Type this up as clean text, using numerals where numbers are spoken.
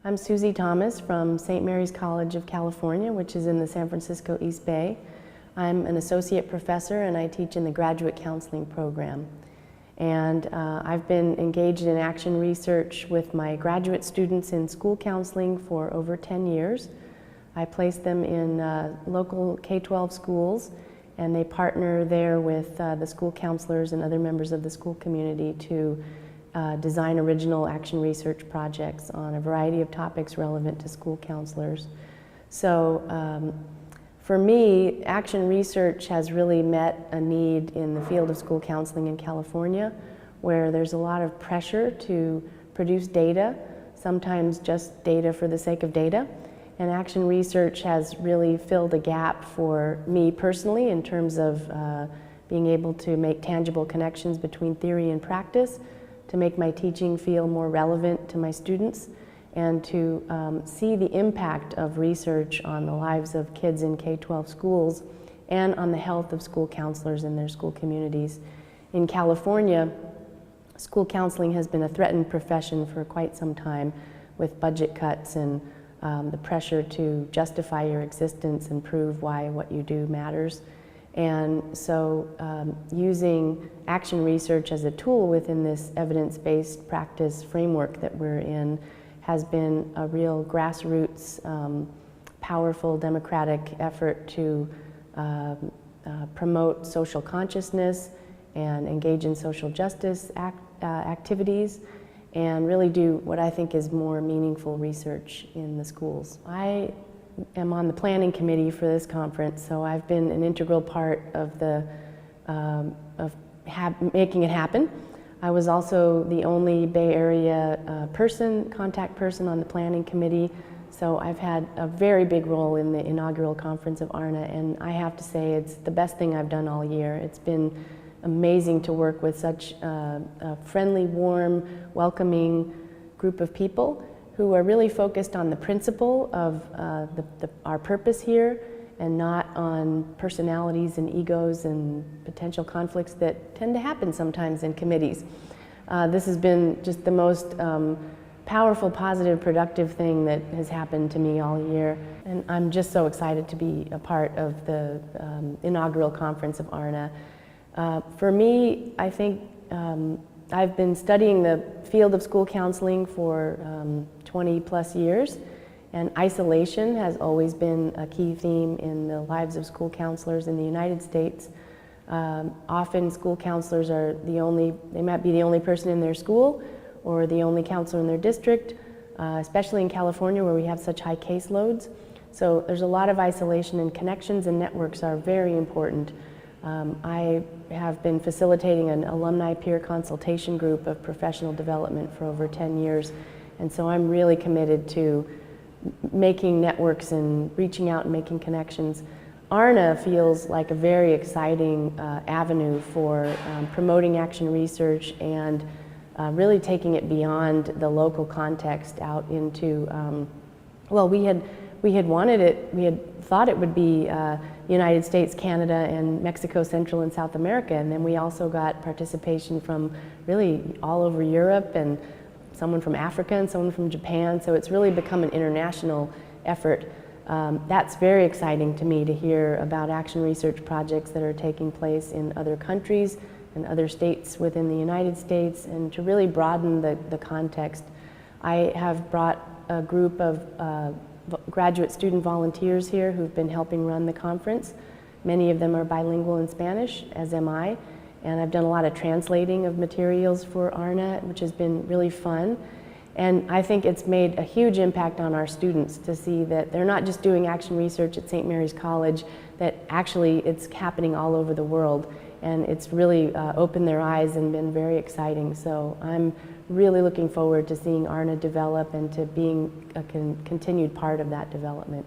I'm Suzy Thomas from St. Mary's College of California, which is in the San Francisco East Bay. I'm an associate professor and I teach in the graduate counseling program. And I've been engaged in action research with my graduate students in school counseling for over 10 years. I place them in local K-12 schools, and they partner there with the school counselors and other members of the school community to design original action research projects on a variety of topics relevant to school counselors. So for me, action research has really met a need in the field of school counseling in California, where there's a lot of pressure to produce data, sometimes just data for the sake of data. And action research has really filled a gap for me personally in terms of being able to make tangible connections between theory and practice, to make my teaching feel more relevant to my students, and to see the impact of research on the lives of kids in K-12 schools and on the health of school counselors in their school communities. In California, school counseling has been a threatened profession for quite some time, with budget cuts and the pressure to justify your existence and prove why what you do matters. And so using action research as a tool within this evidence-based practice framework that we're in has been a real grassroots, powerful democratic effort to promote social consciousness and engage in social justice activities, and really do what I think is more meaningful research in the schools. I am on the planning committee for this conference, so I've been an integral part of making it happen. I was also the only Bay Area contact person on the planning committee, so I've had a very big role in the inaugural conference of ARNA, and I have to say it's the best thing I've done all year. It's been amazing to work with such a friendly, warm, welcoming group of people who are really focused on the principle of our purpose here, and not on personalities and egos and potential conflicts that tend to happen sometimes in committees. This has been just the most powerful, positive, productive thing that has happened to me all year. And I'm just so excited to be a part of the inaugural conference of ARNA. For me, I think I've been studying the field of school counseling for 20 plus years, and isolation has always been a key theme in the lives of school counselors in the United States. Often school counselors are they might be the only person in their school or the only counselor in their district, especially in California where we have such high caseloads. So there's a lot of isolation, and connections and networks are very important. I have been facilitating an alumni peer consultation group of professional development for over 10 years, and so I'm really committed to making networks and reaching out and making connections. ARNA feels like a very exciting avenue for promoting action research and really taking it beyond the local context out into, well, we had wanted it, we had thought it would be United States, Canada, and Mexico, Central and South America, and then we also got participation from really all over Europe, and someone from Africa and someone from Japan, so it's really become an international effort. That's very exciting to me to hear about action research projects that are taking place in other countries and other states within the United States, and to really broaden the context. I have brought a group of graduate student volunteers here who've been helping run the conference. Many of them are bilingual in Spanish, as am I, and I've done a lot of translating of materials for ARNA, which has been really fun. And I think it's made a huge impact on our students to see that they're not just doing action research at St. Mary's College, that actually it's happening all over the world. And it's really opened their eyes and been very exciting. So I'm really looking forward to seeing ARNA develop and to being a continued part of that development.